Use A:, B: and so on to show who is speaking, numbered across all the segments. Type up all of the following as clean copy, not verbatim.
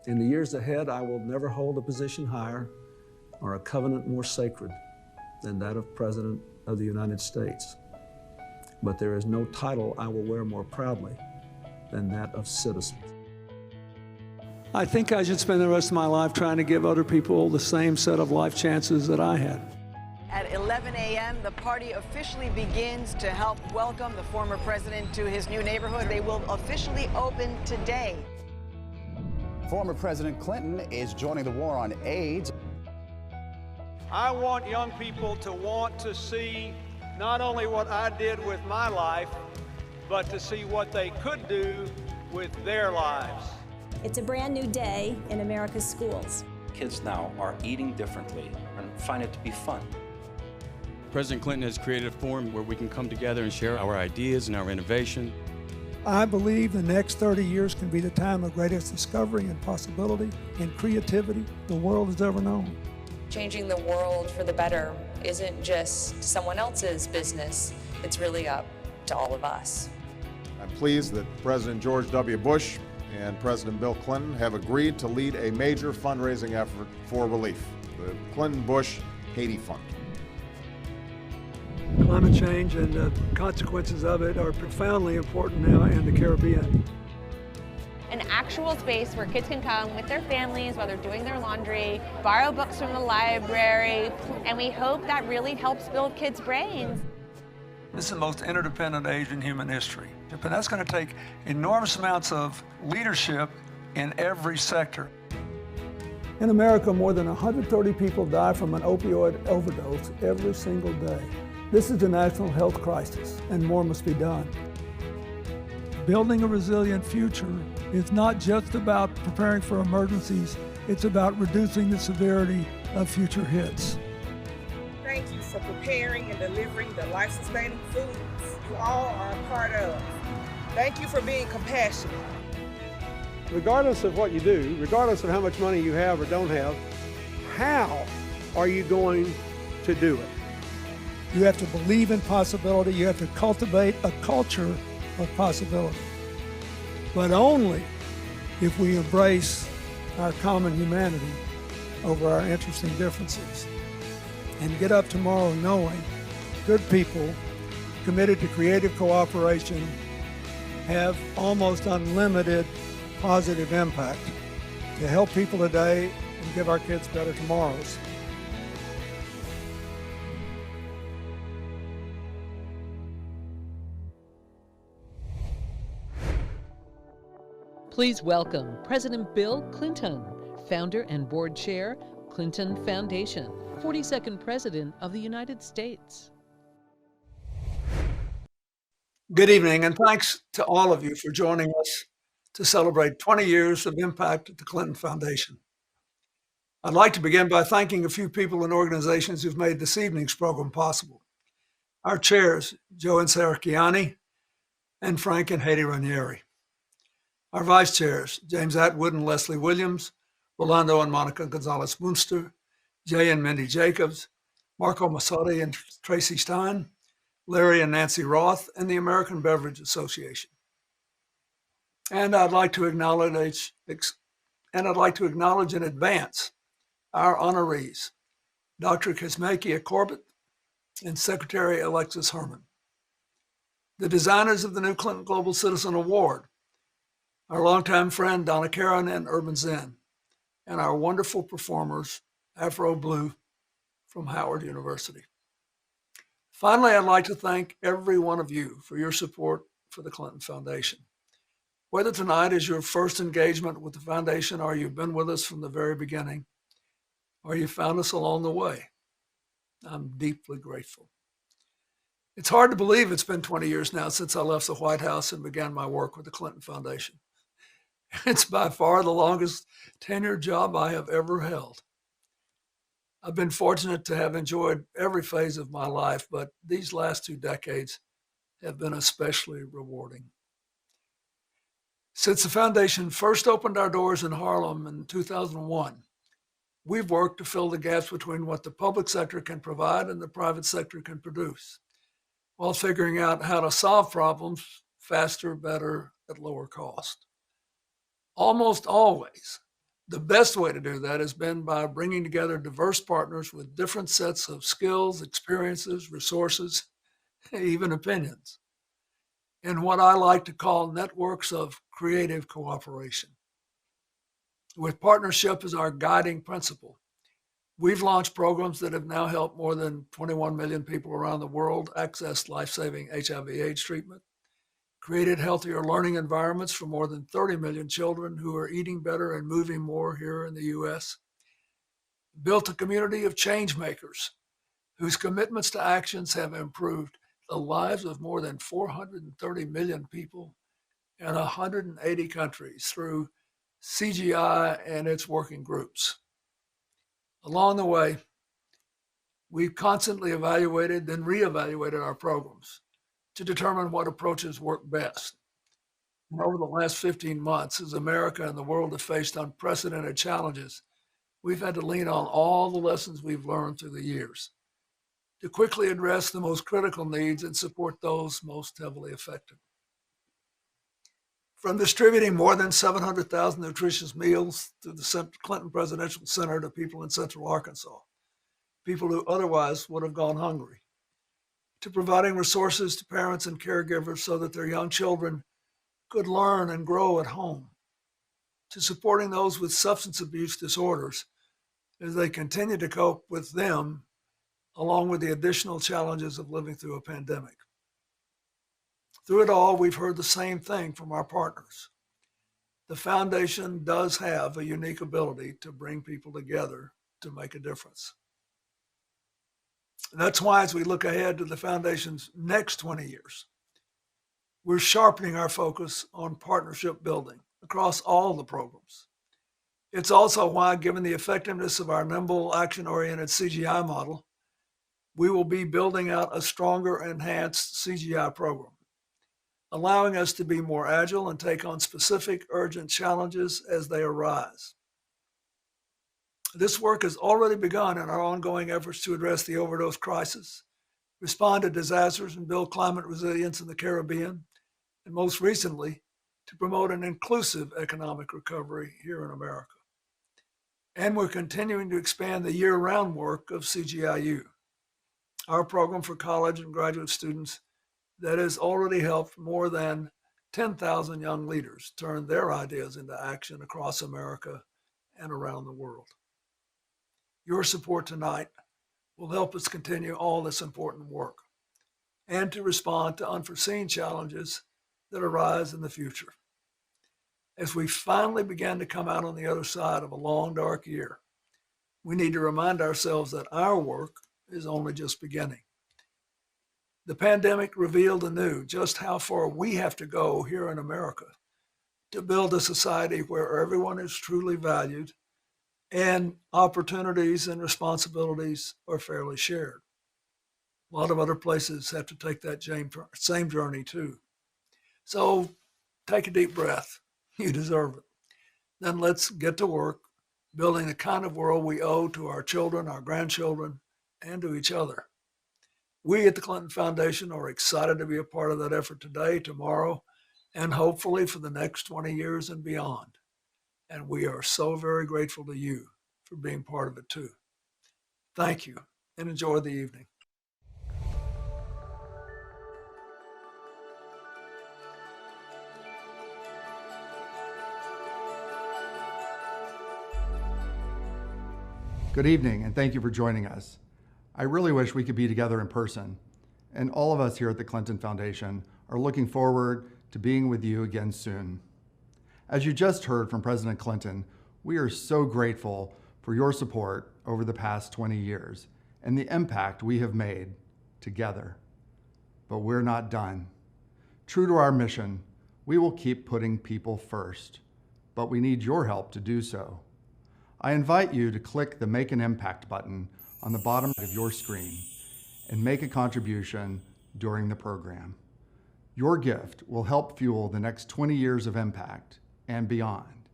A: In the years ahead, I will never hold a position higher or a covenant more sacred than that of President of the United States. But there is no title I will wear more proudly than that of citizen. I think I should spend the rest of my life trying to give other people the same set of life chances that I had.
B: At 11 a.m., the party officially begins to help welcome the former president to his new neighborhood. They will officially open today.
C: Former President Clinton is joining the war on AIDS.
D: I want young people to want to see not only what I did with my life, but to see what they could do with their lives.
E: It's a brand new day in America's schools.
F: Kids now are eating differently and find it to be fun.
G: President Clinton has created a forum where we can come together and share our ideas and our innovation.
H: I believe the next 30 years can be the time of greatest discovery and possibility and creativity the world has ever known.
I: Changing the world for the better isn't just someone else's business, it's really up to all of us.
J: I'm pleased that President George W. Bush and President Bill Clinton have agreed to lead a major fundraising effort for relief, the Clinton-Bush Haiti Fund.
H: Climate change and the consequences of it are profoundly important now in the Caribbean.
K: An actual space where kids can come with their families while they're doing their laundry, borrow books from the library, and we hope that really helps build kids' brains.
H: This is the most interdependent age in human history, and that's going to take enormous amounts of leadership in every sector. In America, more than 130 people die from an opioid overdose every single day. This is a national health crisis, and more must be done. Building a resilient future is not just about preparing for emergencies, it's about reducing the severity of future hits.
L: Thank you for preparing and delivering the life-sustaining foods you all are a part of. Thank you for being compassionate.
D: Regardless of what you do, regardless of how much money you have or don't have, how are you going to do it?
H: You have to believe in possibility. You have to cultivate a culture of possibility. But only if we embrace our common humanity over our interesting differences and get up tomorrow knowing good people committed to creative cooperation have almost unlimited positive impact to help people today and give our kids better tomorrows.
M: Please welcome President Bill Clinton, founder and board chair, Clinton Foundation, 42nd President of the United States.
H: Good evening, and thanks to all of you for joining us to celebrate 20 years of impact at the Clinton Foundation. I'd like to begin by thanking a few people and organizations who've made this evening's program possible. Our chairs, Joe and Sarah Chiani, and Frank and Haiti Ranieri. Our vice chairs, James Atwood and Leslie Williams, Rolando and Monica Gonzalez-Munster, Jay and Mindy Jacobs, Marco Massotti and Tracy Stein, Larry and Nancy Roth, and the American Beverage Association. And I'd like to acknowledge in advance our honorees, Dr. Kizzmekia Corbett and Secretary Alexis Herman, the designers of the new Clinton Global Citizen Award, our longtime friend Donna Caron and Urban Zen, and our wonderful performers, Afro Blue from Howard University. Finally, I'd like to thank every one of you for your support for the Clinton Foundation. Whether tonight is your first engagement with the foundation or you've been with us from the very beginning, or you found us along the way, I'm deeply grateful. It's hard to believe it's been 20 years now since I left the White House and began my work with the Clinton Foundation. It's by far the longest tenured job I have ever held. I've been fortunate to have enjoyed every phase of my life, but these last 2 decades have been especially rewarding. Since the foundation first opened our doors in Harlem in 2001, we've worked to fill the gaps between what the public sector can provide and the private sector can produce, while figuring out how to solve problems faster, better, at lower cost. Almost always, The best way to do that has been by bringing together diverse partners with different sets of skills, experiences, resources, even opinions, in what I like to call networks of creative cooperation. With partnership as our guiding principle, we've launched programs that have now helped more than 21 million people around the world access life-saving HIV/AIDS treatment, created healthier learning environments for more than 30 million children who are eating better and moving more here in the U.S., built a community of change makers whose commitments to actions have improved the lives of more than 430 million people in 180 countries through CGI and its working groups. Along the way, we've constantly evaluated and reevaluated our programs to determine what approaches work best. And over the last 15 months, as America and the world have faced unprecedented challenges, we've had to lean on all the lessons we've learned through the years to quickly address the most critical needs and support those most heavily affected. From distributing more than 700,000 nutritious meals through the Clinton Presidential Center to people in Central Arkansas, people who otherwise would have gone hungry, to providing resources to parents and caregivers so that their young children could learn and grow at home, to supporting those with substance abuse disorders as they continue to cope with them, along with the additional challenges of living through a pandemic. Through it all, we've heard the same thing from our partners. The foundation does have a unique ability to bring people together to make a difference. That's why, as we look ahead to the foundation's next 20 years, we're sharpening our focus on partnership building across all the programs. It's also why, given the effectiveness of our nimble, action-oriented CGI model, we will be building out a stronger, enhanced CGI program, allowing us to be more agile and take on specific, urgent challenges as they arise. This work has already begun in our ongoing efforts to address the overdose crisis, respond to disasters, and build climate resilience in the Caribbean, and most recently, to promote an inclusive economic recovery here in America. And we're continuing to expand the year-round work of CGIU, our program for college and graduate students that has already helped more than 10,000 young leaders turn their ideas into action across America and around the world. Your support tonight will help us continue all this important work and to respond to unforeseen challenges that arise in the future. As we finally begin to come out on the other side of a long, dark year, we need to remind ourselves that our work is only just beginning. The pandemic revealed anew just how far we have to go here in America to build a society where everyone is truly valued and opportunities and responsibilities are fairly shared. A lot of other places have to take that same journey too. So take a deep breath. You deserve it. Then let's get to work building the kind of world we owe to our children, our grandchildren, and to each other. We at the Clinton Foundation are excited to be a part of that effort today, tomorrow, and hopefully for the next 20 years and beyond. And we are so very grateful to you for being part of it too. Thank you, and enjoy the evening.
N: Good evening, and thank you for joining us. I really wish we could be together in person, and all of us here at the Clinton Foundation are looking forward to being with you again soon. As you just heard from President Clinton, we are so grateful for your support over the past 20 years and the impact we have made together. But we're not done. True to our mission, we will keep putting people first, but we need your help to do so. I invite you to click the Make an Impact button on the bottom of your screen and make a contribution during the program. Your gift will help fuel the next 20 years of impact and beyond.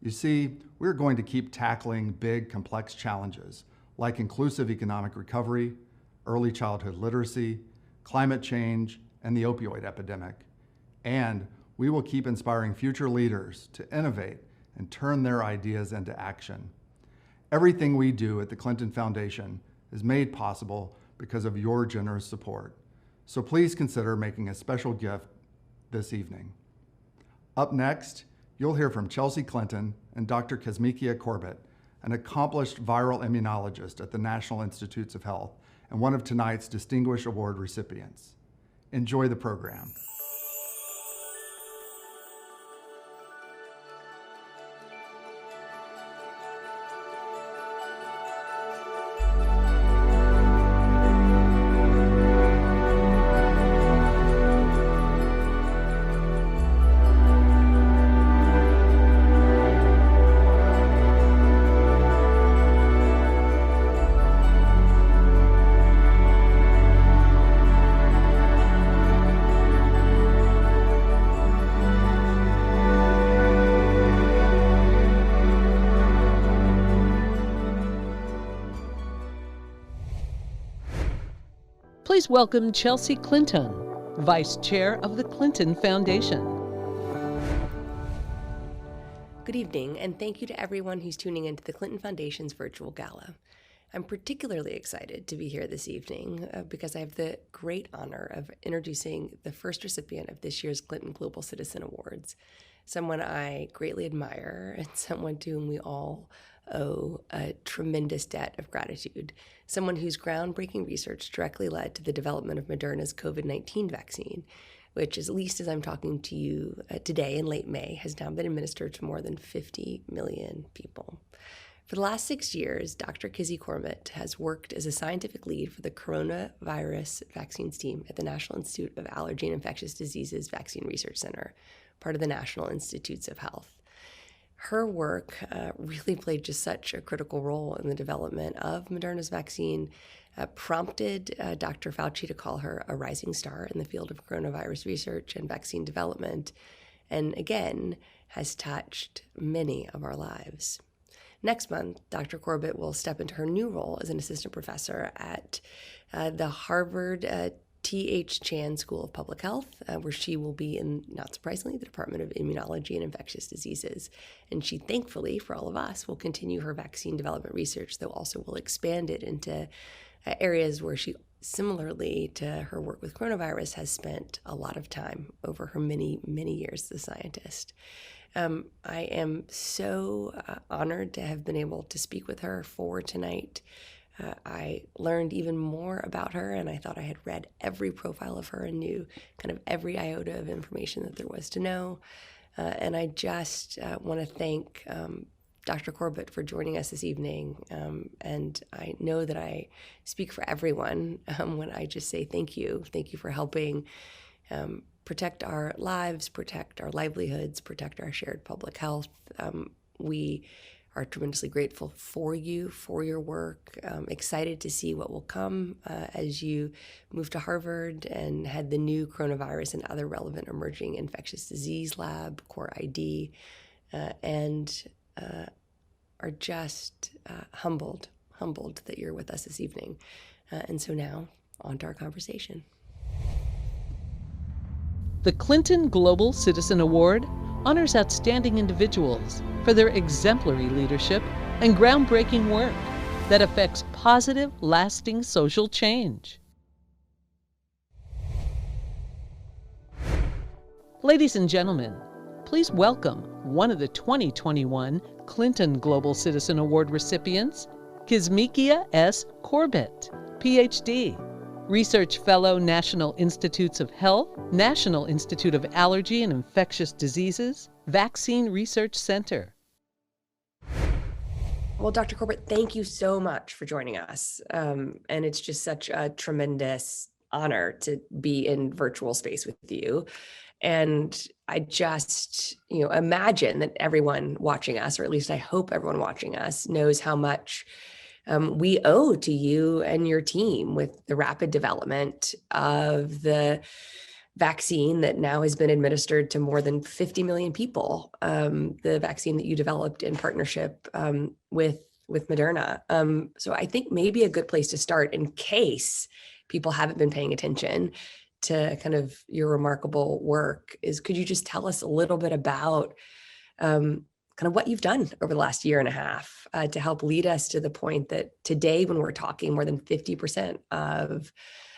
N: You see, we're going to keep tackling big, complex challenges like inclusive economic recovery, early childhood literacy, climate change, and the opioid epidemic. And we will keep inspiring future leaders to innovate and turn their ideas into action. Everything we do at the Clinton Foundation is made possible because of your generous support. So please consider making a special gift this evening. Up next, you'll hear from Chelsea Clinton and Dr. Kizzmekia Corbett, an accomplished viral immunologist at the National Institutes of Health and one of tonight's Distinguished Award recipients. Enjoy the program.
M: Please welcome Chelsea Clinton, Vice Chair of the Clinton Foundation.
O: Good evening, and thank you to everyone who's tuning into the Clinton Foundation's virtual gala. I'm particularly excited to be here this evening because I have the great honor of introducing the first recipient of this year's Clinton Global Citizen Awards, someone I greatly admire and someone to whom we all owe a tremendous debt of gratitude, someone whose groundbreaking research directly led to the development of Moderna's COVID-19 vaccine, which, at least as I'm talking to you today in late May, has now been administered to more than 50 million people. For the last 6 years, Dr. Kizzmekia Corbett has worked as a scientific lead for the coronavirus vaccines team at the National Institute of Allergy and Infectious Diseases Vaccine Research Center, part of the National Institutes of Health. Her work really played just such a critical role in the development of Moderna's vaccine, prompted Dr. Fauci to call her a rising star in the field of coronavirus research and vaccine development, and again, has touched many of our lives. Next month, Dr. Corbett will step into her new role as an assistant professor at the Harvard T.H. Chan School of Public Health, where she will be in, not surprisingly, the Department of Immunology and Infectious Diseases. And she, thankfully, for all of us, will continue her vaccine development research, though also will expand it into areas where she, similarly to her work with coronavirus, has spent a lot of time over her many, many years as a scientist. I am so honored to have been able to speak with her for tonight. I learned even more about her, and I thought I had read every profile of her and knew kind of every iota of information that there was to know. And I just want to thank Dr. Corbett for joining us this evening. And I know that I speak for everyone when I just say thank you. Thank you for helping protect our lives, protect our livelihoods, protect our shared public health. We are tremendously grateful for you, for your work, excited to see what will come as you move to Harvard and head the new coronavirus and other relevant emerging infectious disease lab, Core ID, and are just humbled that you're with us this evening. And so now, on to our conversation.
M: The Clinton Global Citizen Award honors outstanding individuals for their exemplary leadership and groundbreaking work that affects positive, lasting social change. Ladies and gentlemen, please welcome one of the 2021 Clinton Global Citizen Award recipients, Kizzmekia S. Corbett, Ph.D., Research Fellow, National Institutes of Health, National Institute of Allergy and Infectious Diseases, Vaccine Research Center.
O: Well, Dr. Corbett, thank you so much for joining us. And it's just such a tremendous honor to be in virtual space with you. And I just, imagine that everyone watching us, or at least I hope everyone watching us, knows how much we owe to you and your team with the rapid development of the vaccine that now has been administered to more than 50 million people, the vaccine that you developed in partnership with Moderna. So I think maybe a good place to start, in case people haven't been paying attention to kind of your remarkable work, is could you just tell us a little bit about kind kind of what you've done over the last year and a half to help lead us to the point that today, when we're talking, more than 50% of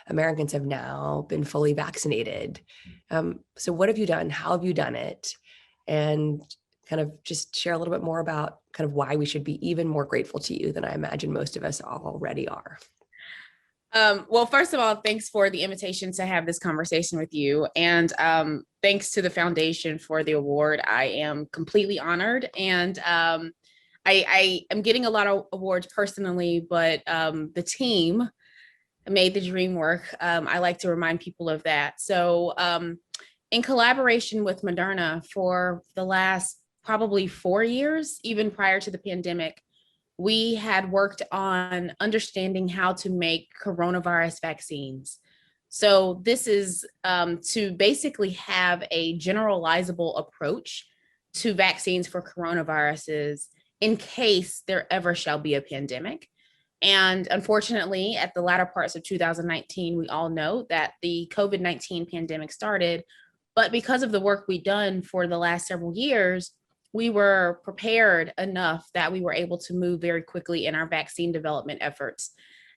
O: Americans have now been fully vaccinated. So what have you done? How have you done it? And kind of just share a little bit more about kind of why we should be even more grateful to you than I imagine most of us already are.
P: Well, first of all, thanks for the invitation to have this conversation with you. And thanks to the foundation for the award. I am completely honored. And I am getting a lot of awards personally, but the team made the dream work. I like to remind people of that. So in collaboration with Moderna for the last probably 4 years, even prior to the pandemic, we had worked on understanding how to make coronavirus vaccines. So this is to basically have a generalizable approach to vaccines for coronaviruses in case there ever shall be a pandemic. And unfortunately, at the latter parts of 2019, we all know that the COVID-19 pandemic started. But because of the work we've done for the last several years, we were prepared enough that we were able to move very quickly in our vaccine development efforts.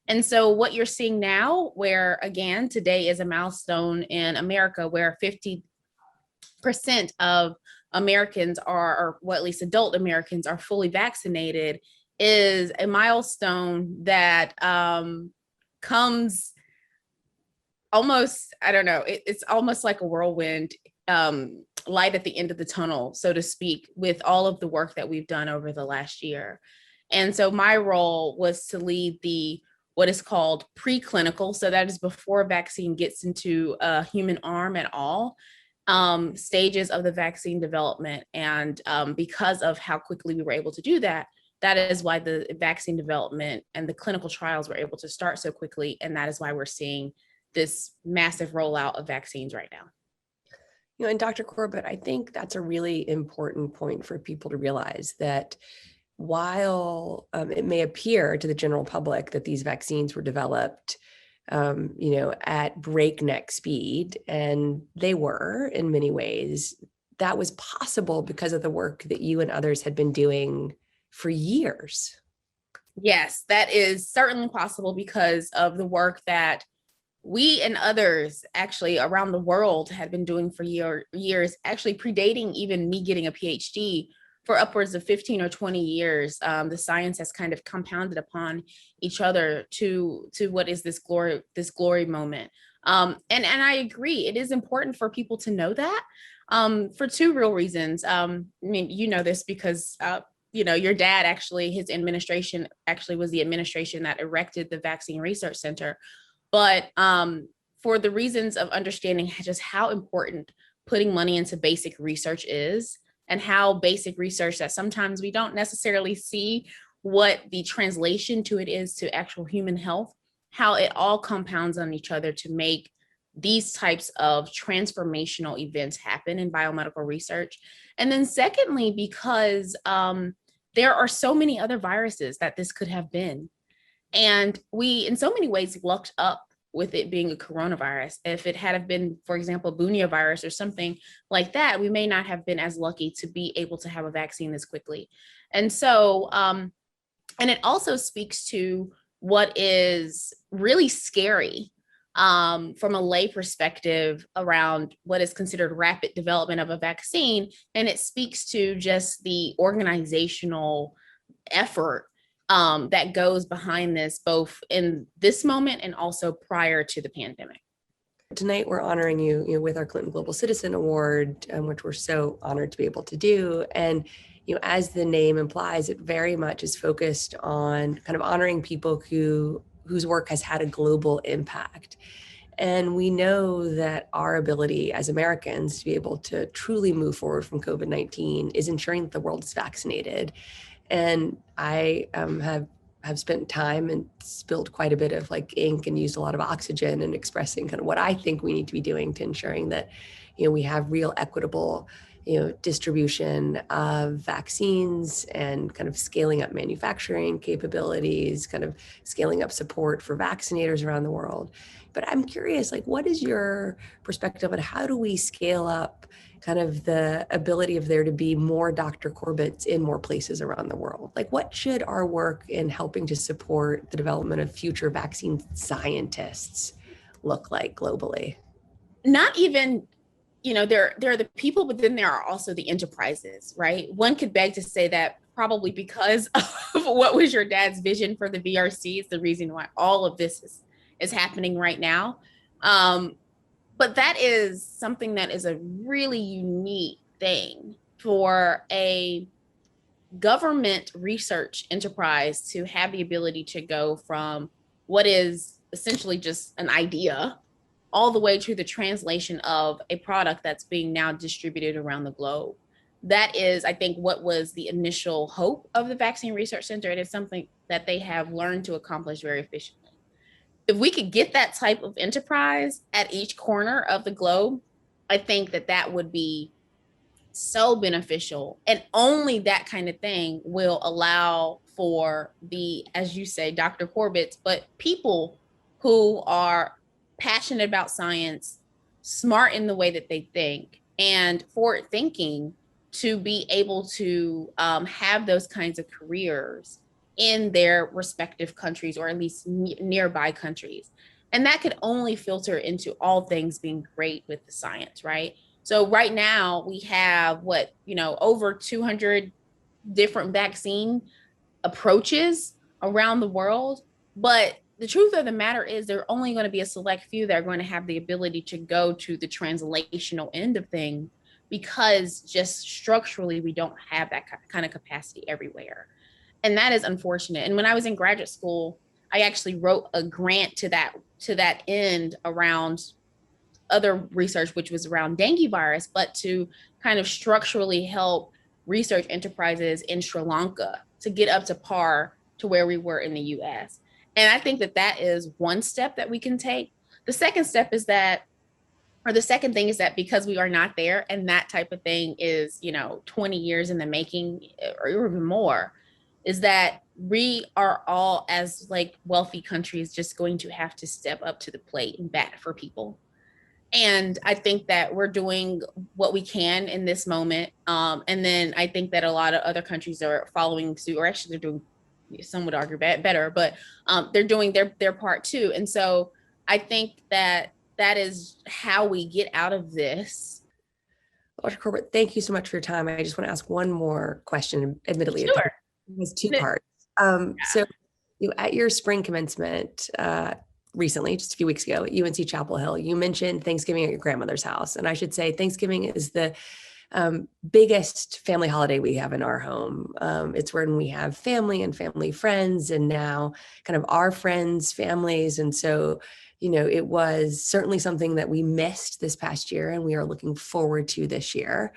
P: And so what you're seeing now, where again, today is a milestone in America where 50% of Americans are, or well, at least adult Americans are fully vaccinated, is a milestone that comes almost, I don't know, it's almost like a whirlwind light at the end of the tunnel, so to speak, with all of the work that we've done over the last year. And so my role was to lead the what is called preclinical, so that is before a vaccine gets into a human arm at all, stages of the vaccine development. And because of how quickly we were able to do that, that is why the vaccine development and the clinical trials were able to start so quickly. And that is why we're seeing this massive rollout of vaccines right now.
O: You know, and Dr. Corbett, I think that's a really important point for people to realize that while it may appear to the general public that these vaccines were developed, at breakneck speed, and they were in many ways, that was possible because of the work that you and others had been doing for years.
P: Yes, that is certainly possible because of the work that we and others actually around the world had been doing for years, actually predating even me getting a PhD for upwards of 15 or 20 years. The science has kind of compounded upon each other to what is this glory moment. And I agree, it is important for people to know that for two real reasons. I mean, you know this because your dad actually, his administration actually was the administration that erected the Vaccine Research Center. But for the reasons of understanding just how important putting money into basic research is, and how basic research that sometimes we don't necessarily see what the translation to it is to actual human health, how it all compounds on each other to make these types of transformational events happen in biomedical research. And then secondly, because there are so many other viruses that this could have been. And we, in so many ways, lucked up with it being a coronavirus. If it had been, for example, Bunia virus or something like that, we may not have been as lucky to be able to have a vaccine this quickly. And so, and it also speaks to what is really scary from a lay perspective around what is considered rapid development of a vaccine. And it speaks to just the organizational effort that goes behind this, both in this moment and also prior to the pandemic.
O: Tonight, we're honoring you, with our Clinton Global Citizen Award, which we're so honored to be able to do. And, as the name implies, it very much is focused on kind of honoring people whose work has had a global impact. And we know that our ability as Americans to be able to truly move forward from COVID-19 is ensuring that the world is vaccinated. And I have spent time and spilled quite a bit of ink and used a lot of oxygen and expressing kind of what I think we need to be doing to ensuring that, we have real equitable, distribution of vaccines and kind of scaling up manufacturing capabilities, kind of scaling up support for vaccinators around the world. But I'm curious, like, what is your perspective on how do we scale up kind of the ability of there to be more Dr. Corbett's in more places around the world? Like, what should our work in helping to support the development of future vaccine scientists look like globally?
P: Not even, there are the people, but then there are also the enterprises, right? One could beg to say that probably because of what was your dad's vision for the VRC is the reason why all of this is happening right now. But that is something that is a really unique thing for a government research enterprise to have the ability to go from what is essentially just an idea all the way to the translation of a product that's being now distributed around the globe. That is, I think, what was the initial hope of the Vaccine Research Center. It is something that they have learned to accomplish very efficiently. If we could get that type of enterprise at each corner of the globe, I think that would be so beneficial. And only that kind of thing will allow for the, as you say, Dr. Corbett's, but people who are passionate about science, smart in the way that they think, and forward thinking to be able to have those kinds of careers in their respective countries, or at least nearby countries. And that could only filter into all things being great with the science, right? So right now we have over 200 different vaccine approaches around the world. But the truth of the matter is there are only going to be a select few that are going to have the ability to go to the translational end of things, because just structurally, we don't have that kind of capacity everywhere. And that is unfortunate. And when I was in graduate school, I actually wrote a grant to that end around other research, which was around dengue virus, but to kind of structurally help research enterprises in Sri Lanka to get up to par to where we were in the US. And I think that is one step that we can take. The second step is the second thing is that because we are not there, and that type of thing is, 20 years in the making or even more, is that we are all, as wealthy countries, just going to have to step up to the plate and bat for people. And I think that we're doing what we can in this moment. And then I think that a lot of other countries are following suit, or actually they're doing, some would argue better, but they're doing their part too. And so I think that is how we get out of this.
O: Dr. Corbett, thank you so much for your time. I just want to ask one more question, admittedly.
P: Sure.
O: It was two parts. So at your spring commencement recently, just a few weeks ago at UNC Chapel Hill, you mentioned Thanksgiving at your grandmother's house. And I should say Thanksgiving is the biggest family holiday we have in our home. It's when we have family and family friends, and now kind of our friends' families. And so, it was certainly something that we missed this past year, and we are looking forward to this year.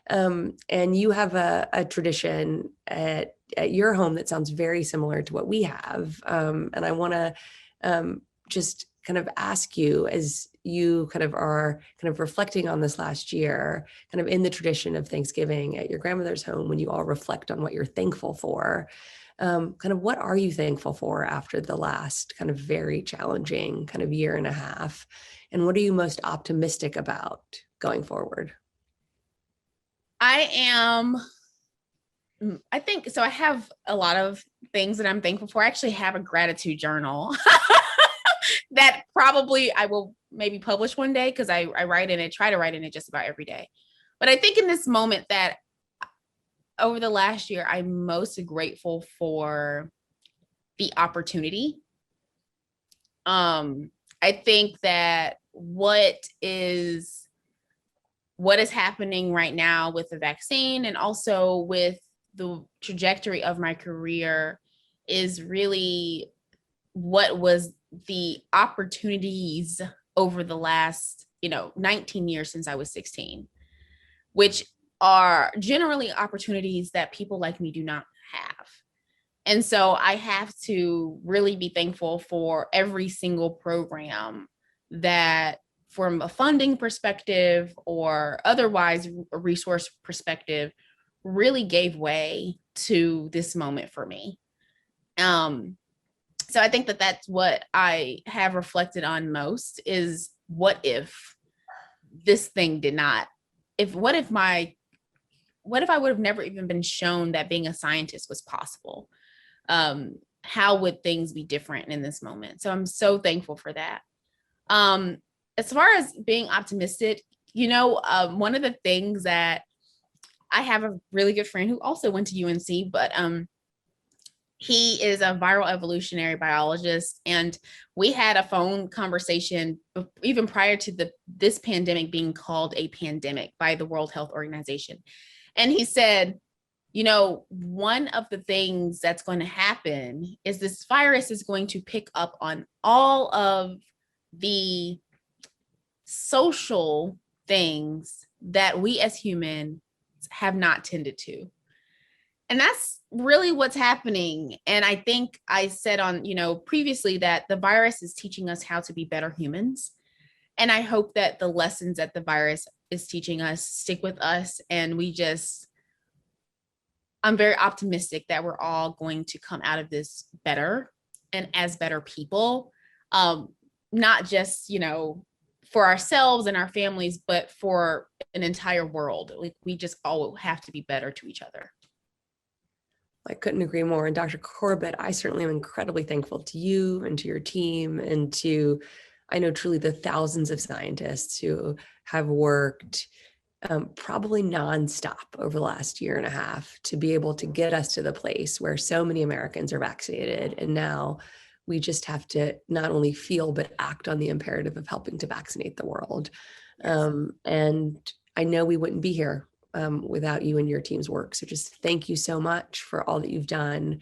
O: And you have a tradition at your home that sounds very similar to what we have. And I want to just kind of ask you, as you kind of are kind of reflecting on this last year, kind of in the tradition of Thanksgiving at your grandmother's home, when you all reflect on what you're thankful for, kind of what are you thankful for after the last kind of very challenging kind of year and a half? And what are you most optimistic about going forward?
P: I think, so I have a lot of things that I'm thankful for. I actually have a gratitude journal that probably I will maybe publish one day, because I write in it, try to write in it just about every day. But I think in this moment that over the last year, I'm most grateful for the opportunity. I think that what is happening right now with the vaccine, and also with the trajectory of my career, is really what was the opportunities over the last, 19 years since I was 16, which are generally opportunities that people like me do not have. And so I have to really be thankful for every single program that from a funding perspective or otherwise a resource perspective, really gave way to this moment for me. So I think that that's what I have reflected on most is what if this thing did not, what if I would have never even been shown that being a scientist was possible? How would things be different in this moment? So I'm so thankful for that. As far as being optimistic, one of the things that I have a really good friend who also went to UNC, but he is a viral evolutionary biologist, and we had a phone conversation even prior to this pandemic being called a pandemic by the World Health Organization. And he said, one of the things that's going to happen is this virus is going to pick up on all of the social things that we as humans have not tended to. And that's really what's happening. And I think I said on, previously that the virus is teaching us how to be better humans. And I hope that the lessons that the virus is teaching us stick with us. And I'm very optimistic that we're all going to come out of this better and as better people, not just, for ourselves and our families, but for an entire world. Like we just all have to be better to each other.
O: I couldn't agree more. And Dr. Corbett, I certainly am incredibly thankful to you and to your team and to, I know truly the thousands of scientists who have worked probably nonstop over the last year and a half to be able to get us to the place where so many Americans are vaccinated. And now we just have to not only feel, but act on the imperative of helping to vaccinate the world. And I know we wouldn't be here without you and your team's work. So just thank you so much for all that you've done.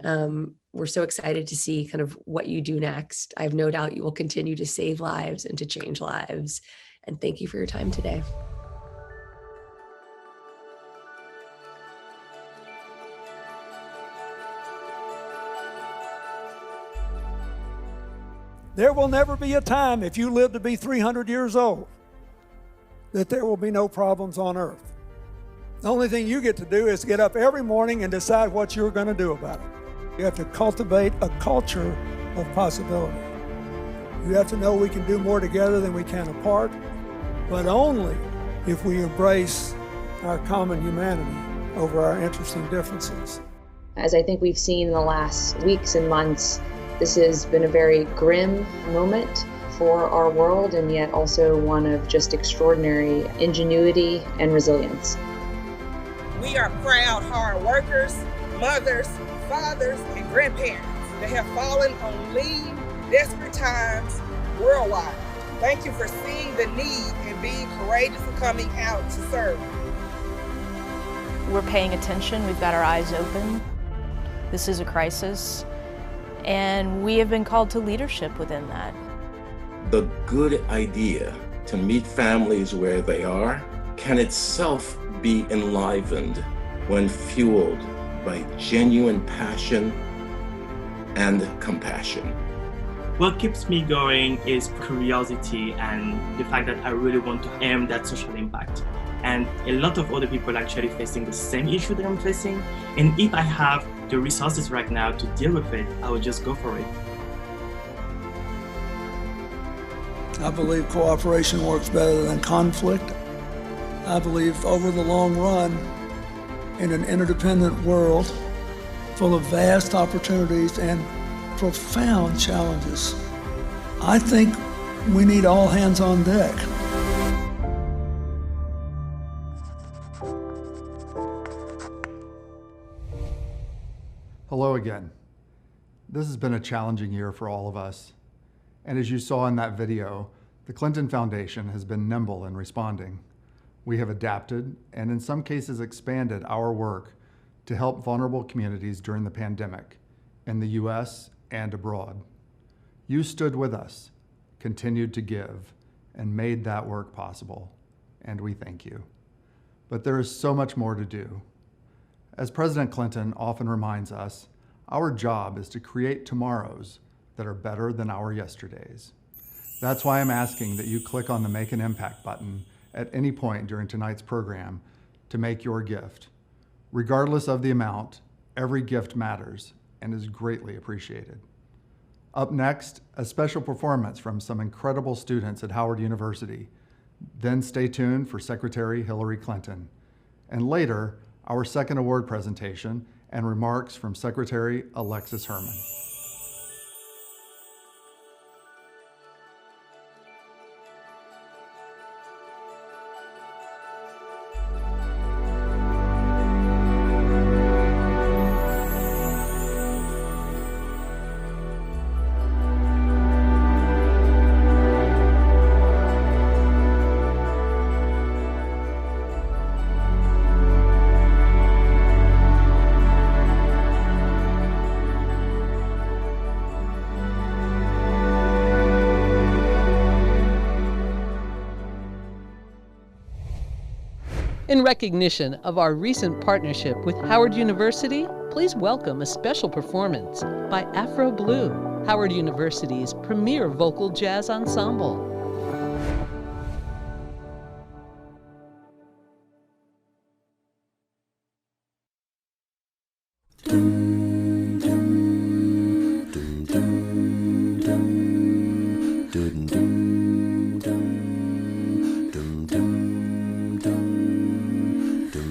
O: We're so excited to see kind of what you do next. I have no doubt you will continue to save lives and to change lives. And thank you for your time today.
H: There will never be a time, if you live to be 300 years old, that there will be no problems on earth. The only thing you get to do is get up every morning and decide what you're going to do about it. You have to cultivate a culture of possibility. You have to know we can do more together than we can apart, but only if we embrace our common humanity over our interesting differences.
Q: As I think we've seen in the last weeks and months, this has been a very grim moment for our world, and yet also one of just extraordinary ingenuity and resilience.
L: We are proud hard workers, mothers, fathers, and grandparents that have fallen on lean, desperate times worldwide. Thank you for seeing the need and being courageous and coming out to serve.
R: We're paying attention. We've got our eyes open. This is a crisis, and we have been called to leadership within that.
S: The good idea to meet families where they are can itself be enlivened when fueled by genuine passion and compassion.
T: What keeps me going is curiosity and the fact that I really want to aim that social impact. And a lot of other people are actually facing the same issue that I'm facing. And if I have the resources right now to deal with it, I would just go for it.
H: I believe cooperation works better than conflict. I believe over the long run, in an interdependent world full of vast opportunities and profound challenges, I think we need all hands on deck.
N: Hello again. This has been a challenging year for all of us. And as you saw in that video, the Clinton Foundation has been nimble in responding. We have adapted and in some cases expanded our work to help vulnerable communities during the pandemic in the US and abroad. You stood with us, continued to give, and made that work possible, and we thank you. But there is so much more to do. As President Clinton often reminds us, our job is to create tomorrows that are better than our yesterdays. That's why I'm asking that you click on the Make an Impact button at any point during tonight's program to make your gift. Regardless of the amount, every gift matters and is greatly appreciated. Up next, a special performance from some incredible students at Howard University. Then stay tuned for Secretary Hillary Clinton. And later, our second award presentation and remarks from Secretary Alexis Herman.
M: In recognition of our recent partnership with Howard University, please welcome a special performance by Afro Blue, Howard University's premier vocal jazz ensemble.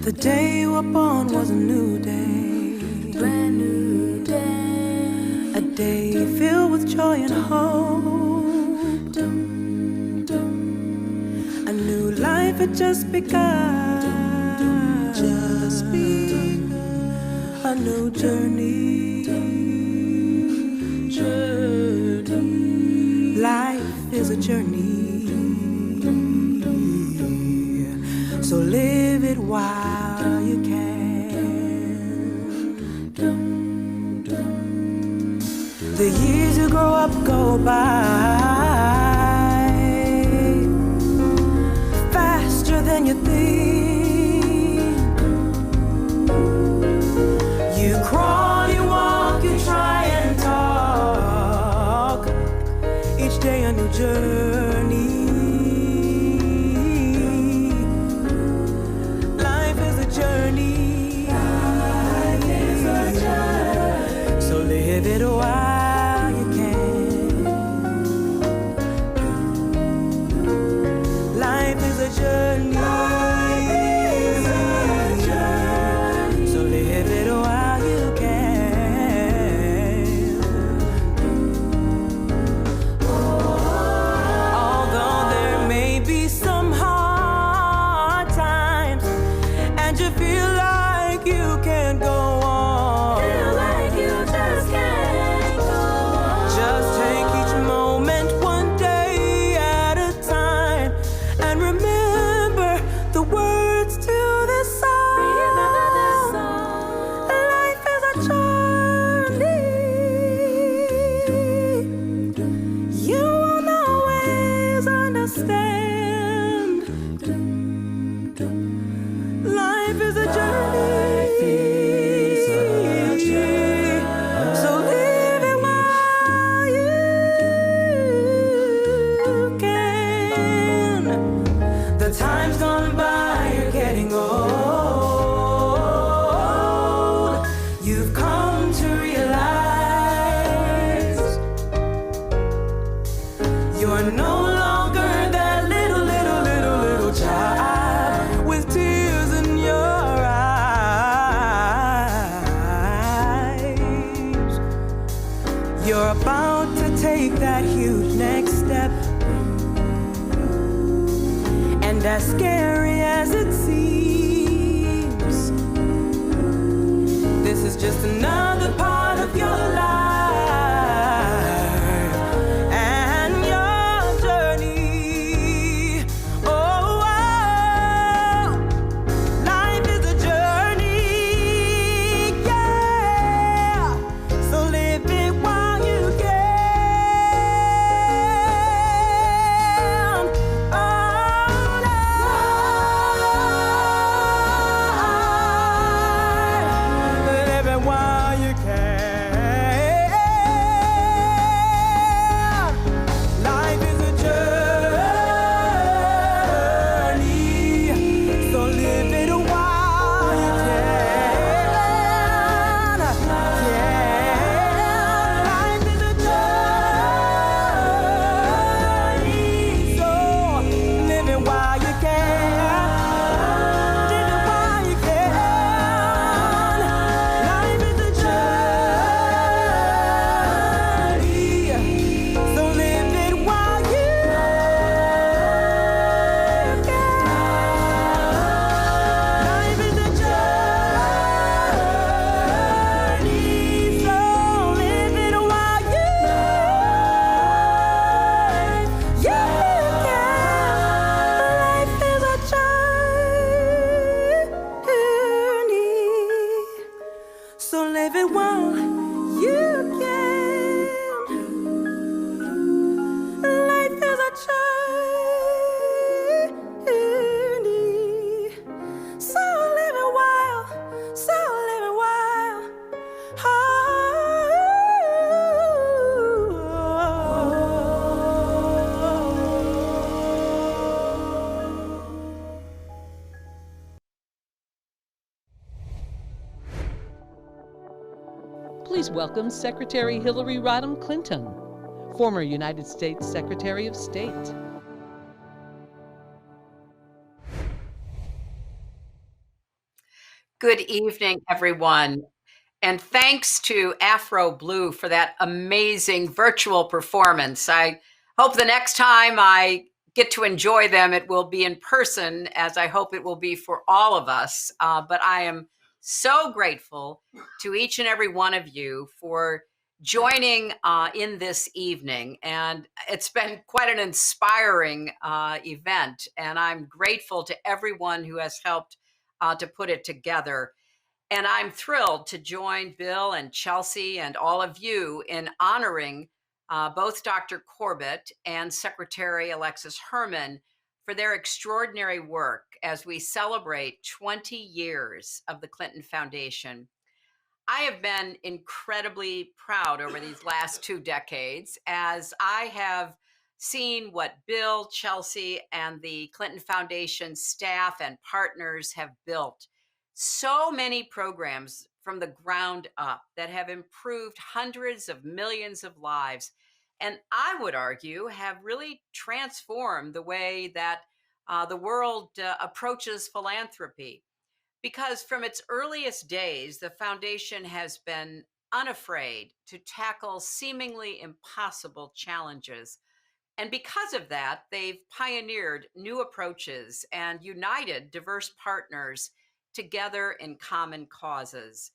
U: The day you were born was a new day, brand new day, a day filled with joy and hope. A new life had just begun, a new journey. Life is a journey, so live it while you can. The years you grow up go by faster than you think. You crawl, you walk, you try and talk. Each day a new journey. Live it while you can. Life is a journey. So live it while you can. Although there may be some hard times and you feel like you can't go on. You're about to take that huge next step, and as scary as it seems, this is just another part of your life and your journey. Oh, life is a journey, yeah, so live it while you can. Live it while you can.
M: Please welcome Secretary Hillary Rodham Clinton, former United States Secretary of State.
A: Good evening, everyone. And thanks to Afro Blue for that amazing virtual performance. I hope the next time I get to enjoy them, it will be in person, as I hope it will be for all of us. But I am so grateful to each and every one of you for joining in this evening. And it's been quite an inspiring event. And I'm grateful to everyone who has helped to put it together. And I'm thrilled to join Bill and Chelsea and all of you in honoring both Dr. Corbett and Secretary Alexis Herman for their extraordinary work as we celebrate 20 years of the Clinton Foundation. I have been incredibly proud over these last 2 decades as I have seen what Bill, Chelsea, and the Clinton Foundation staff and partners have built. So many programs from the ground up that have improved hundreds of millions of lives. And I would argue have really transformed the way that the world approaches philanthropy. Because from its earliest days, the foundation has been unafraid to tackle seemingly impossible challenges. And because of that, they've pioneered new approaches and united diverse partners together in common causes.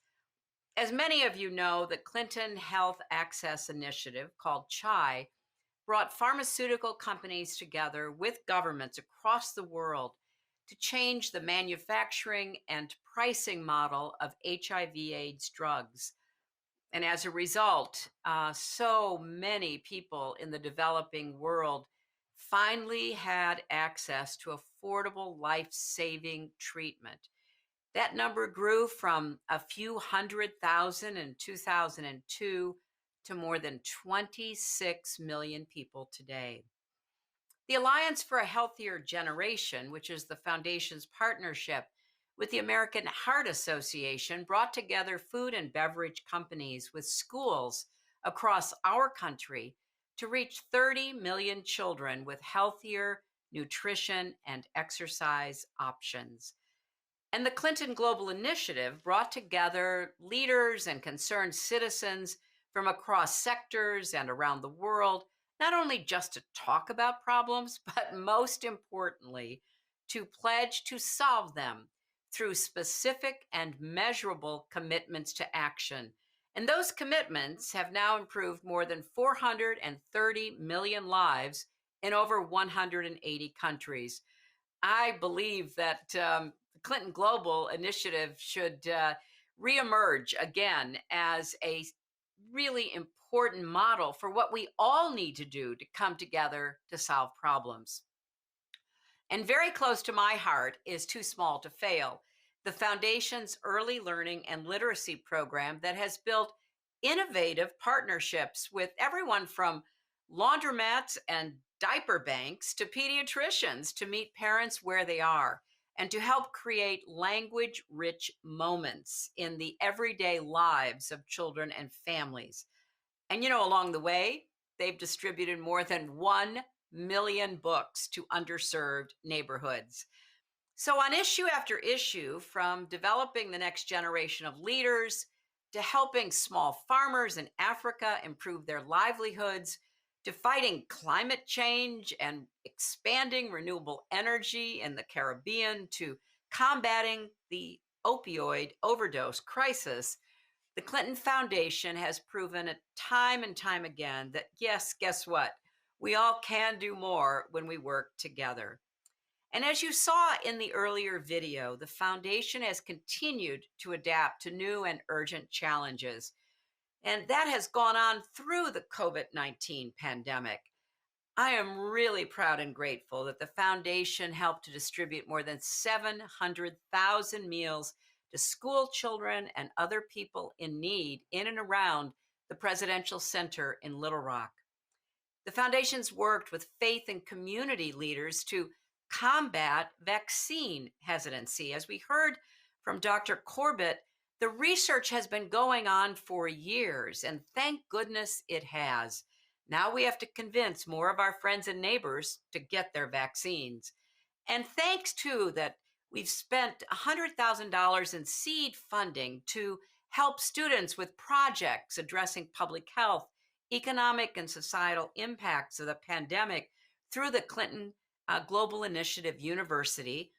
A: As many of you know, the Clinton Health Access Initiative, called CHI, brought pharmaceutical companies together with governments across the world to change the manufacturing and pricing model of HIV/AIDS drugs. And as a result, so many people in the developing world finally had access to affordable, life-saving treatment. That number grew from a few 100,000 in 2002 to more than 26 million people today. The Alliance for a Healthier Generation, which is the Foundation's partnership with the American Heart Association, brought together food and beverage companies with schools across our country to reach 30 million children with healthier nutrition and exercise options. And the Clinton Global Initiative brought together leaders and concerned citizens from across sectors and around the world, not only just to talk about problems, but most importantly, to pledge to solve them through specific and measurable commitments to action. And those commitments have now improved more than 430 million lives in over 180 countries. I believe that the Clinton Global Initiative should reemerge again as a really important model for what we all need to do to come together to solve problems. And very close to my heart is Too Small to Fail, the Foundation's early learning and literacy program that has built innovative partnerships with everyone from laundromats and diaper banks to pediatricians to meet parents where they are and to help create language-rich moments in the everyday lives of children and families. And along the way, they've distributed more than 1 million books to underserved neighborhoods. So on issue after issue, from developing the next generation of leaders to helping small farmers in Africa improve their livelihoods, to fighting climate change and expanding renewable energy in the Caribbean, to combating the opioid overdose crisis, the Clinton Foundation has proven it time and time again that, yes, guess what? We all can do more when we work together. And as you saw in the earlier video, the foundation has continued to adapt to new and urgent challenges. And that has gone on through the COVID-19 pandemic. I am really proud and grateful that the foundation helped to distribute more than 700,000 meals to school children and other people in need in and around the Presidential Center in Little Rock. The foundation's worked with faith and community leaders to combat vaccine hesitancy. As we heard from Dr. Corbett, The research has been going on for years, and thank goodness it has. Now we have to convince more of our friends and neighbors to get their vaccines. And thanks too that we've spent $100,000 in seed funding to help students with projects addressing public health, economic and societal impacts of the pandemic through the Clinton Global Initiative University.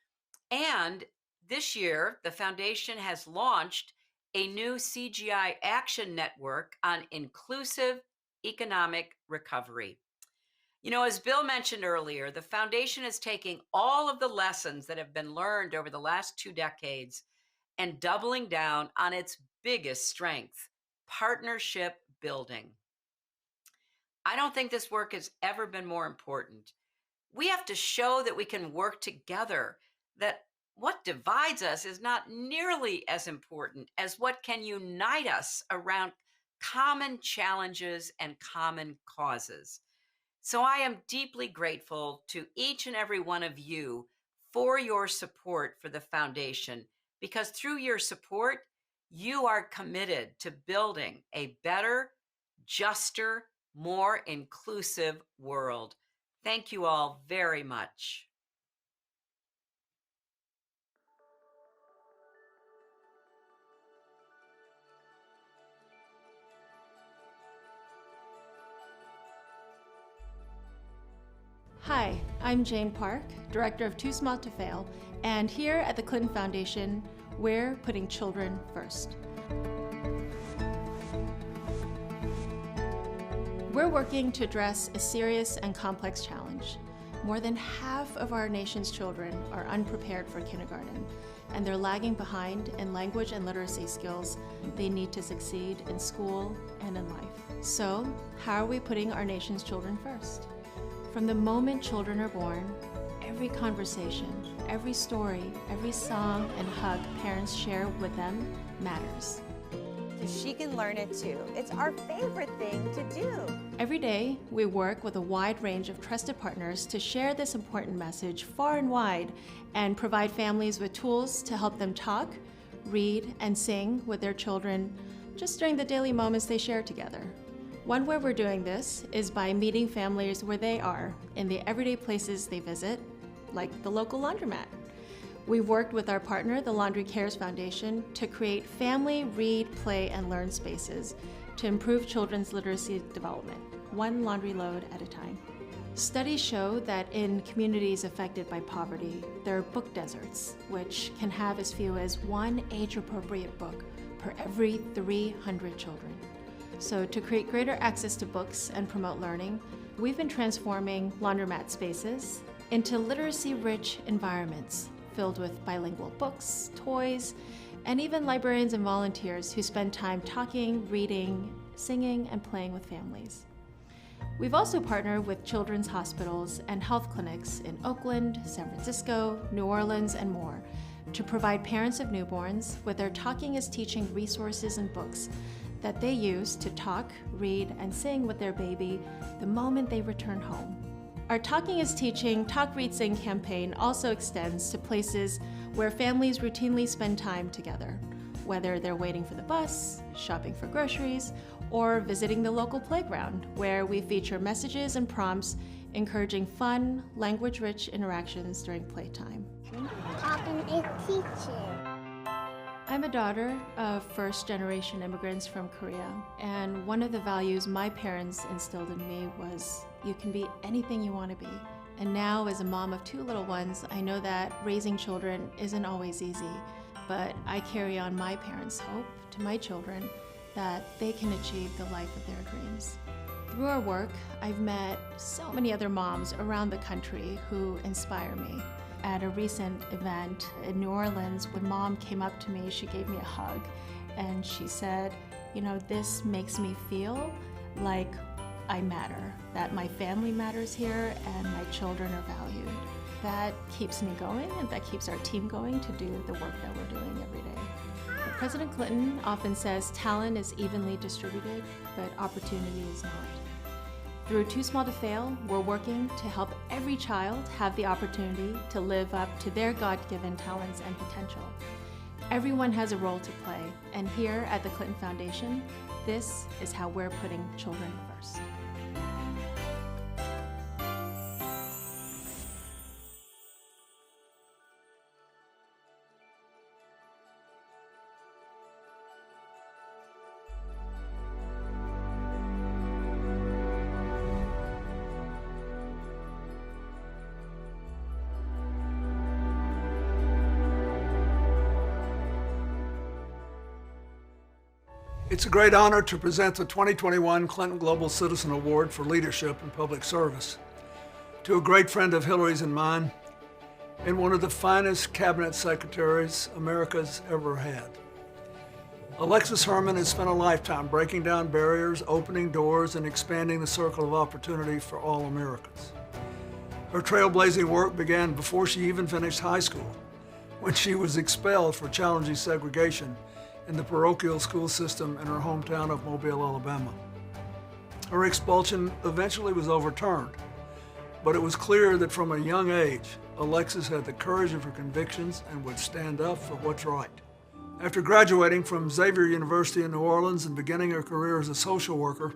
A: And this year, the foundation has launched a new CGI action network on inclusive economic recovery. You know, as Bill mentioned earlier, the foundation is taking all of the lessons that have been learned over the last 2 decades and doubling down on its biggest strength, partnership building. I don't think this work has ever been more important. We have to show that we can work together, that what divides us is not nearly as important as what can unite us around common challenges and common causes. So I am deeply grateful to each and every one of you for your support for the foundation, because through your support, you are committed to building a better, juster, more inclusive world. Thank you all very much.
B: Hi, I'm Jane Park, Director of Too Small to Fail, and here at the Clinton Foundation, we're putting children first. We're working to address a serious and complex challenge. More than half of our nation's children are unprepared for kindergarten, and they're lagging behind in language and literacy skills they need to succeed in school and in life. So, how are we putting our nation's children first? From the moment children are born, every conversation, every story, every song and hug parents share with them matters.
V: So she can learn it too. It's our favorite thing to do.
B: Every day, we work with a wide range of trusted partners to share this important message far and wide and provide families with tools to help them talk, read, and sing with their children just during the daily moments they share together. One way we're doing this is by meeting families where they are, in the everyday places they visit, like the local laundromat. We've worked with our partner, the Laundry Cares Foundation, to create family read, play, and learn spaces to improve children's literacy development, one laundry load at a time. Studies show that in communities affected by poverty, there are book deserts, which can have as few as one age-appropriate book per every 300 children. So to create greater access to books and promote learning, we've been transforming laundromat spaces into literacy-rich environments filled with bilingual books, toys, and even librarians and volunteers who spend time talking, reading, singing, and playing with families. We've also partnered with children's hospitals and health clinics in Oakland, San Francisco, New Orleans, and more to provide parents of newborns with their Talking is Teaching resources and books that they use to talk, read, and sing with their baby the moment they return home. Our Talking is Teaching Talk, Read, Sing campaign also extends to places where families routinely spend time together, whether they're waiting for the bus, shopping for groceries, or visiting the local playground, where we feature messages and prompts encouraging fun, language-rich interactions during playtime.
W: Talking is Teaching.
B: I'm a daughter of first-generation immigrants from Korea, and one of the values my parents instilled in me was you can be anything you want to be. And now, as a mom of 2 little ones, I know that raising children isn't always easy, but I carry on my parents' hope to my children that they can achieve the life of their dreams. Through our work, I've met so many other moms around the country who inspire me. At a recent event in New Orleans, when Mom came up to me, she gave me a hug, and she said, you know, this makes me feel like I matter, that my family matters here and my children are valued. That keeps me going, and that keeps our team going to do the work that we're doing every day. President Clinton often says talent is evenly distributed, but opportunity is not. Through Too Small to Fail, we're working to help every child have the opportunity to live up to their God-given talents and potential. Everyone has a role to play, and here at the Clinton Foundation, this is how we're putting children first.
H: It's a great honor to present the 2021 Clinton Global Citizen Award for Leadership in Public Service to a great friend of Hillary's and mine, and one of the finest cabinet secretaries America's ever had. Alexis Herman has spent a lifetime breaking down barriers, opening doors, and expanding the circle of opportunity for all Americans. Her trailblazing work began before she even finished high school, when she was expelled for challenging segregation in the parochial school system in her hometown of Mobile, Alabama. Her expulsion eventually was overturned, but it was clear that from a young age, Alexis had the courage of her convictions and would stand up for what's right. After graduating from Xavier University in New Orleans and beginning her career as a social worker,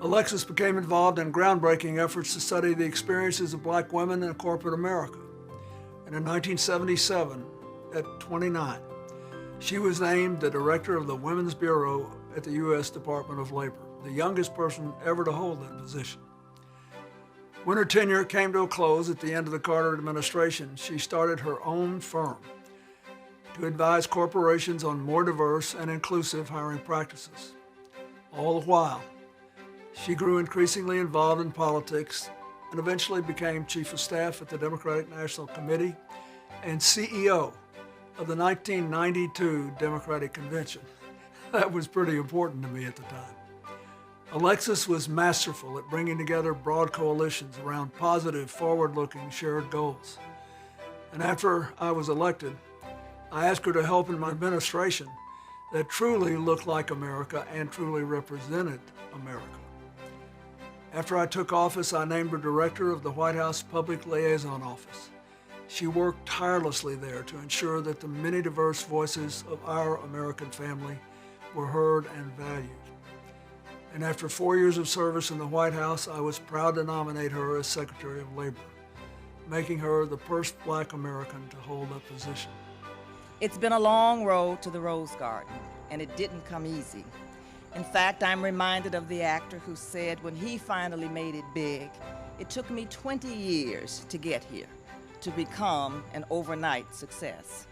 H: Alexis became involved in groundbreaking efforts to study the experiences of Black women in corporate America. And in 1977, at 29, she was named the director of the Women's Bureau at the U.S. Department of Labor, the youngest person ever to hold that position. When her tenure came to a close at the end of the Carter administration, she started her own firm to advise corporations on more diverse and inclusive hiring practices. All the while, she grew increasingly involved in politics and eventually became Chief of Staff at the Democratic National Committee and CEO of the 1992 Democratic Convention. That was pretty important to me at the time. Alexis was masterful at bringing together broad coalitions around positive, forward-looking, shared goals. And after I was elected, I asked her to help in my administration that truly looked like America and truly represented America. After I took office, I named her director of the White House Public Liaison Office. She worked tirelessly there to ensure that the many diverse voices of our American family were heard and valued. And after 4 years of service in the White House, I was proud to nominate her as Secretary of Labor, making her the first Black American to hold that position.
C: It's been a long road to the Rose Garden, and it didn't come easy. In fact, I'm reminded of the actor who said when he finally made it big, it took me 20 years to get here, to become an overnight success.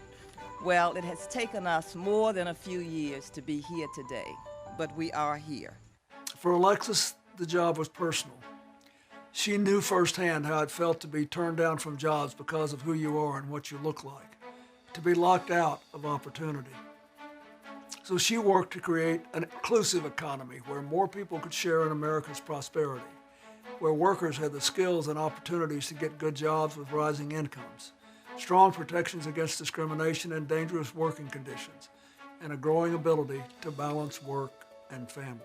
C: Well, it has taken us more than a few years to be here today, but we are here.
H: For Alexis, the job was personal. She knew firsthand how it felt to be turned down from jobs because of who you are and what you look like, to be locked out of opportunity. So she worked to create an inclusive economy where more people could share in America's prosperity, where workers had the skills and opportunities to get good jobs with rising incomes, strong protections against discrimination and dangerous working conditions, and a growing ability to balance work and family.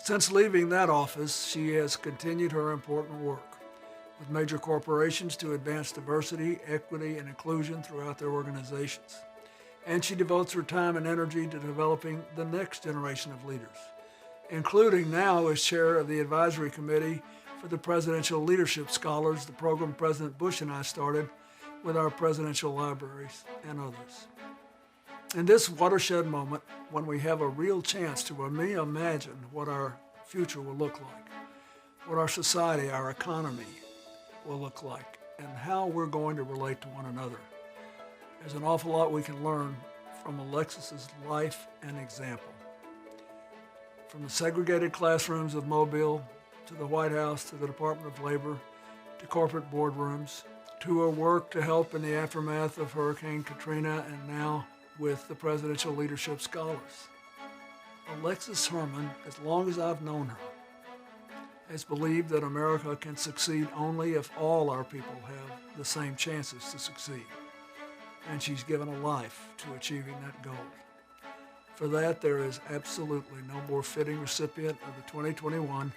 H: Since leaving that office, she has continued her important work with major corporations to advance diversity, equity, and inclusion throughout their organizations. And she devotes her time and energy to developing the next generation of leaders, including now as chair of the advisory committee for the Presidential Leadership Scholars, the program President Bush and I started with our presidential libraries and others. In this watershed moment, when we have a real chance to reimagine what our future will look like, what our society, our economy will look like, and how we're going to relate to one another, there's an awful lot we can learn from Alexis's life and example. From the segregated classrooms of Mobile, to the White House, to the Department of Labor, to corporate boardrooms, to her work to help in the aftermath of Hurricane Katrina, and now with the Presidential Leadership Scholars. Alexis Herman, as long as I've known her, has believed that America can succeed only if all our people have the same chances to succeed. And she's given a life to achieving that goal. For that, there is absolutely no more fitting recipient of the 2021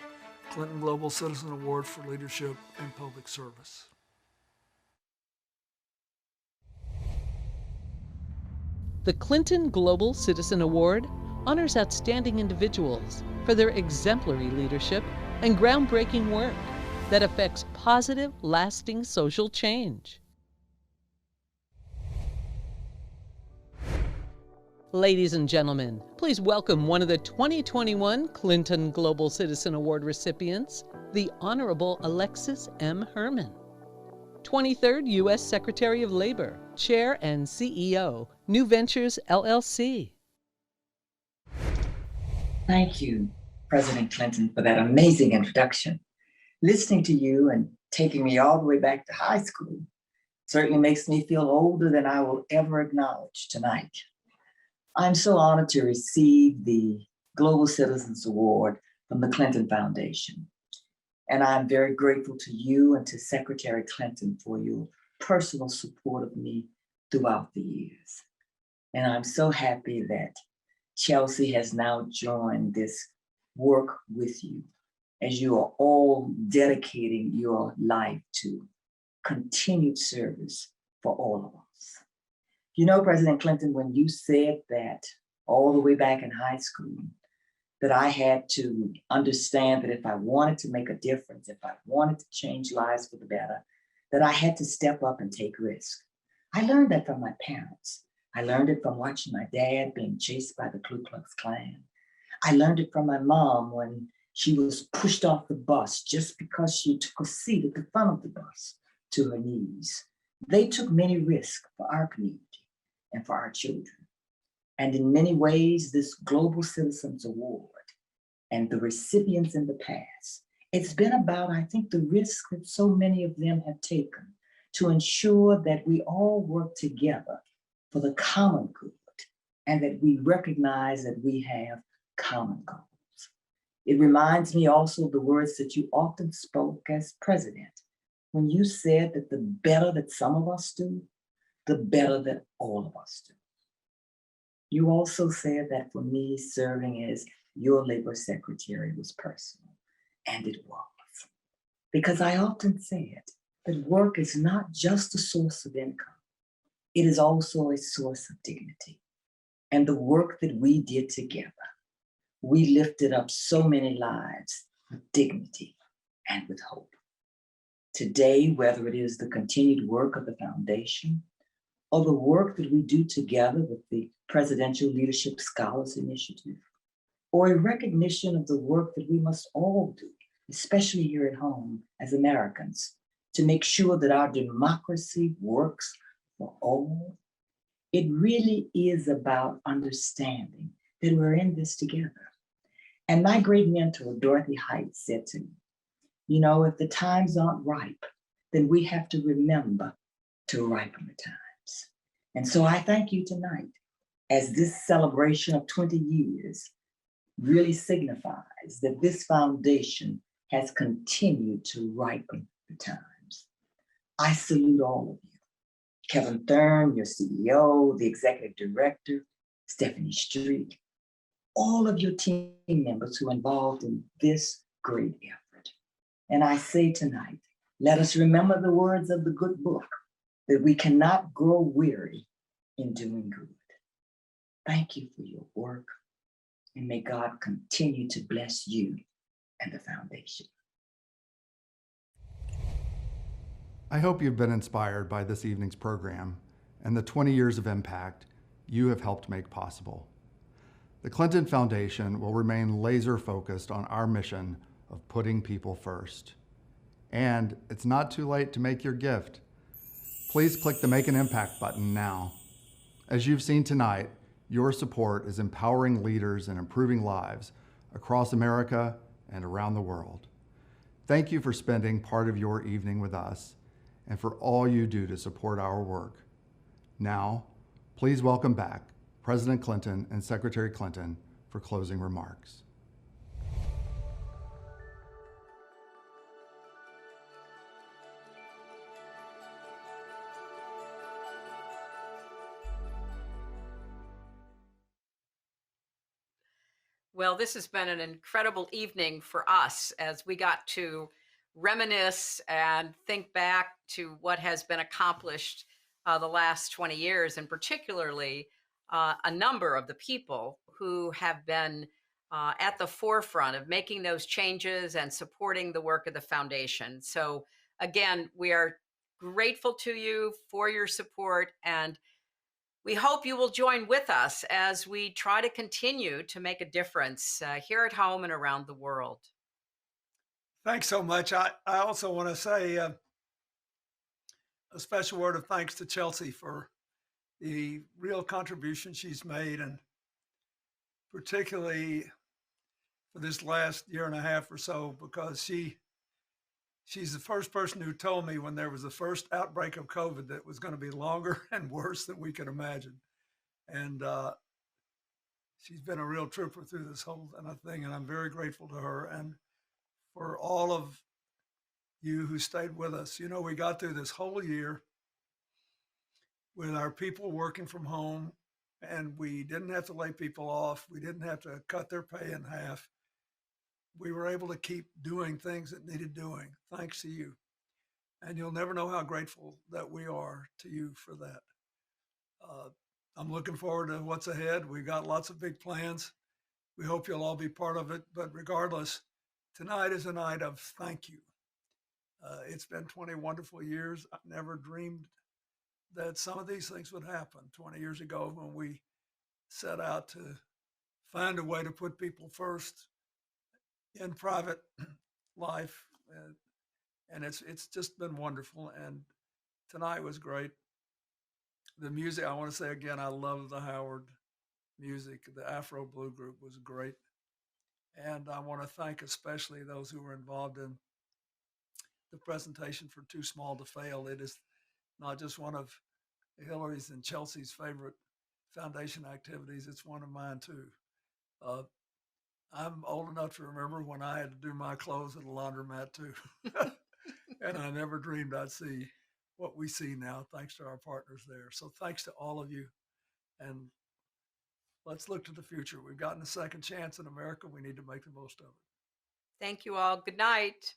H: Clinton Global Citizen Award for Leadership in Public Service.
M: The Clinton Global Citizen Award honors outstanding individuals for their exemplary leadership and groundbreaking work that affects positive, lasting social change. Ladies and gentlemen, please welcome one of the 2021 Clinton Global Citizen Award recipients, the Honorable Alexis M. Herman. 23rd U.S. Secretary of Labor, Chair and CEO, New Ventures, LLC.
E: Thank you, President Clinton, for that amazing introduction. Listening to you and taking me all the way back to high school certainly makes me feel older than I will ever acknowledge tonight. I'm so honored to receive the Global Citizens Award from the Clinton Foundation. And I'm very grateful to you and to Secretary Clinton for your personal support of me throughout the years. And I'm so happy that Chelsea has now joined this work with you as you are all dedicating your life to continued service for all of us. You know, President Clinton, when you said that all the way back in high school, that I had to understand that if I wanted to make a difference, if I wanted to change lives for the better, that I had to step up and take risks. I learned that from my parents. I learned it from watching my dad being chased by the Ku Klux Klan. I learned it from my mom when she was pushed off the bus just because she took a seat at the front of the bus to her knees. They took many risks for our community and for our children. And in many ways, this Global Citizens Award and the recipients in the past, it's been about, I think, the risk that so many of them have taken to ensure that we all work together for the common good and that we recognize that we have common goals. It reminds me also of the words that you often spoke as president when you said that the better that some of us do, the better that all of us do. You also said that for me, serving as your labor secretary was personal, and it was. Because I often said that work is not just a source of income, it is also a source of dignity. And the work that we did together, we lifted up so many lives with dignity and with hope. Today, whether it is the continued work of the foundation or the work that we do together with the Presidential Leadership Scholars Initiative, or a recognition of the work that we must all do, especially here at home as Americans, to make sure that our democracy works for all, it really is about understanding that we're in this together. And my great mentor, Dorothy Height, said to me, you know, if the times aren't ripe, then we have to remember to ripen the times. And so I thank you tonight as this celebration of 20 years really signifies that this foundation has continued to ripen the times. I salute all of you. Kevin Thurm, your CEO, the executive director, Stephanie Street, all of your team members who are involved in this great effort. And I say tonight, let us remember the words of the good book, that we cannot grow weary in doing good. Thank you for your work, and may God continue to bless you and the foundation.
N: I hope you've been inspired by this evening's program and the 20 years of impact you have helped make possible. The Clinton Foundation will remain laser focused on our mission of putting people first. And it's not too late to make your gift. Please click the Make an Impact button now. As you've seen tonight, your support is empowering leaders and improving lives across America and around the world. Thank you for spending part of your evening with us and for all you do to support our work. Now, please welcome back President Clinton and Secretary Clinton for closing remarks.
A: Well, this has been an incredible evening for us as we got to reminisce and think back to what has been accomplished the last 20 years, and particularly a number of the people who have been at the forefront of making those changes and supporting the work of the foundation. So again, we are grateful to you for your support, and we hope you will join with us as we try to continue to make a difference here at home and around the world.
H: Thanks so much. I also want to say a special word of thanks to Chelsea for the real contribution she's made, and particularly for this last year and a half or so, because she's the first person who told me when there was the first outbreak of COVID that it was going to be longer and worse than we could imagine. And she's been a real trooper through this whole thing, and I'm very grateful to her and for all of you who stayed with us. You know, we got through this whole year with our people working from home, and we didn't have to lay people off. We didn't have to cut their pay in half. We were able to keep doing things that needed doing, thanks to you. And you'll never know how grateful that we are to you for that. I'm looking forward to what's ahead. We've got lots of big plans. We hope you'll all be part of it. But regardless, tonight is a night of thank you. It's been 20 wonderful years. I never dreamed that some of these things would happen 20 years ago when we set out to find a way to put people first in private life. And it's just been wonderful. And tonight was great. The music, I want to say again, I love the Howard music. The Afro Blue group was great. And I want to thank especially those who were involved in the presentation for Too Small to Fail. It is not just one of Hillary's and Chelsea's favorite foundation activities. It's one of mine too. I'm old enough to remember when I had to do my clothes at a laundromat too. And I never dreamed I'd see what we see now, thanks to our partners there. So thanks to all of you. And let's look to the future. We've gotten a second chance in America. We need to make the most of it.
A: Thank you all. Good night.